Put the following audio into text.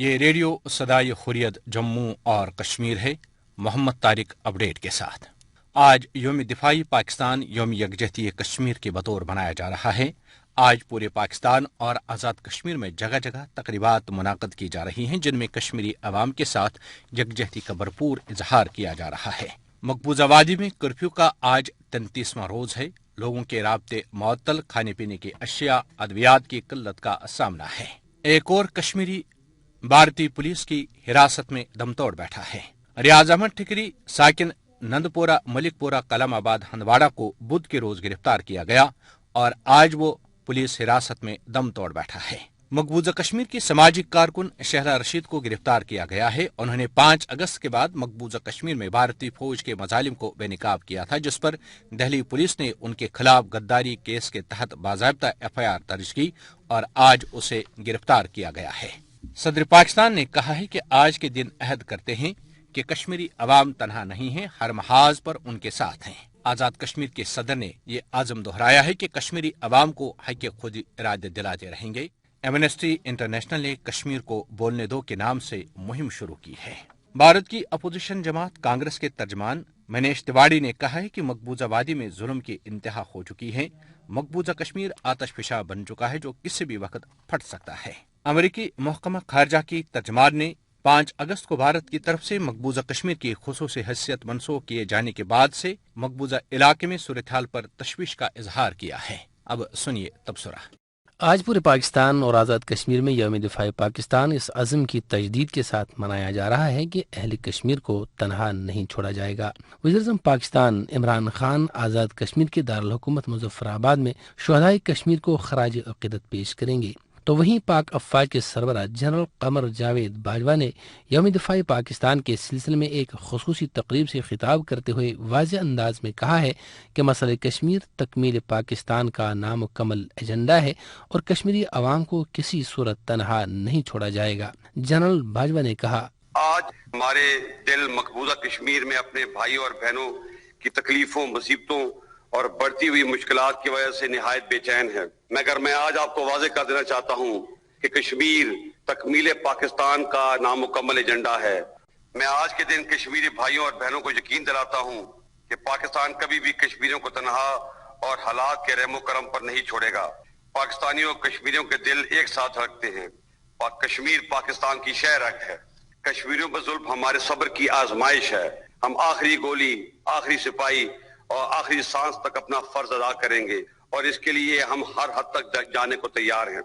یہ ریڈیو صدائے حریت جموں اور کشمیر ہے، محمد طارق اپڈیٹ کے ساتھ۔ آج یوم دفاعی پاکستان یوم یکجہتی کشمیر کے بطور منایا جا رہا ہے۔ آج پورے پاکستان اور آزاد کشمیر میں جگہ جگہ تقریبات منعقد کی جا رہی ہیں، جن میں کشمیری عوام کے ساتھ یکجہتی کا بھرپور اظہار کیا جا رہا ہے۔ مقبوضہ وادی میں کرفیو کا آج 33واں روز ہے۔ لوگوں کے رابطے معطل، کھانے پینے کی اشیاء، ادویات کی قلت کا سامنا ہے۔ ایک اور کشمیری بھارتی پولیس کی حراست میں دم توڑ بیٹھا ہے۔ ریاض احمد ٹھکری ساکن نندپورہ ملک پورہ کلام آباد ہندواڑہ کو بدھ کے روز گرفتار کیا گیا اور آج وہ پولیس حراست میں دم توڑ بیٹھا ہے۔ مقبوضہ کشمیر کی سماجی کارکن شہلا رشید کو گرفتار کیا گیا ہے۔ انہوں نے 5 اگست کے بعد مقبوضہ کشمیر میں بھارتی فوج کے مظالم کو بے نقاب کیا تھا، جس پر دہلی پولیس نے ان کے خلاف غداری کیس کے تحت باضابطہ FIR درج کی اور آج اسے گرفتار کیا گیا ہے۔ صدر پاکستان نے کہا ہے کہ آج کے دن عہد کرتے ہیں کہ کشمیری عوام تنہا نہیں ہیں، ہر محاذ پر ان کے ساتھ ہیں۔ آزاد کشمیر کے صدر نے یہ عزم دہرایا ہے کہ کشمیری عوام کو حق خود ارادے دلاتے رہیں گے۔ ایمنسٹی انٹرنیشنل نے کشمیر کو بولنے دو کے نام سے مہم شروع کی ہے۔ بھارت کی اپوزیشن جماعت کانگریس کے ترجمان منیش تیواڑی نے کہا ہے کہ مقبوضہ وادی میں ظلم کی انتہا ہو چکی ہے۔ مقبوضہ کشمیر آتش فشاں بن چکا ہے جو کسی بھی وقت پھٹ سکتا ہے۔ امریکی محکمہ خارجہ کی ترجمان نے 5 اگست کو بھارت کی طرف سے مقبوضہ کشمیر کی خصوصی حیثیت منسوخ کیے جانے کے بعد سے مقبوضہ علاقے میں صورتحال پر تشویش کا اظہار کیا ہے۔ اب سنیے تبصرہ۔ آج پورے پاکستان اور آزاد کشمیر میں یوم دفاع پاکستان اس عزم کی تجدید کے ساتھ منایا جا رہا ہے کہ اہل کشمیر کو تنہا نہیں چھوڑا جائے گا۔ وزیراعظم پاکستان عمران خان آزاد کشمیر کے دارالحکومت مظفر آباد میں شہدائے کشمیر کو خراج عقیدت پیش کریں گے، تو وہیں پاک افواج کے سربراہ جنرل قمر جاوید باجوہ نے یوم دفاع پاکستان کے سلسلے میں ایک خصوصی تقریب سے خطاب کرتے ہوئے واضح انداز میں کہا ہے کہ مسئلہ کشمیر تکمیل پاکستان کا نامکمل ایجنڈا ہے اور کشمیری عوام کو کسی صورت تنہا نہیں چھوڑا جائے گا۔ جنرل باجوہ نے کہا، آج ہمارے دل مقبوضہ کشمیر میں اپنے بھائی اور بہنوں کی تکلیفوں، مصیبتوں اور بڑھتی ہوئی مشکلات کی وجہ سے نہایت بے چین ہے۔ مگر میں آج آپ کو واضح کر دینا چاہتا ہوں کہ کشمیر تکمیل پاکستان کا نامکمل ایجنڈا ہے۔ میں آج کے دن کشمیری بھائیوں اور بہنوں کو یقین دلاتا ہوں کہ پاکستان کبھی بھی کشمیریوں کو تنہا اور حالات کے رحم و کرم پر نہیں چھوڑے گا۔ پاکستانیوں اور کشمیریوں کے دل ایک ساتھ رکھتے ہیں۔ کشمیر پاکستان کی شہ رگ ہے۔ کشمیریوں پر ظلم ہمارے صبر کی آزمائش ہے۔ ہم آخری گولی، آخری سپاہی اور آخری سانس تک اپنا فرض ادا کریں گے اور اس کے لیے ہم ہر حد تک جانے کو تیار ہیں۔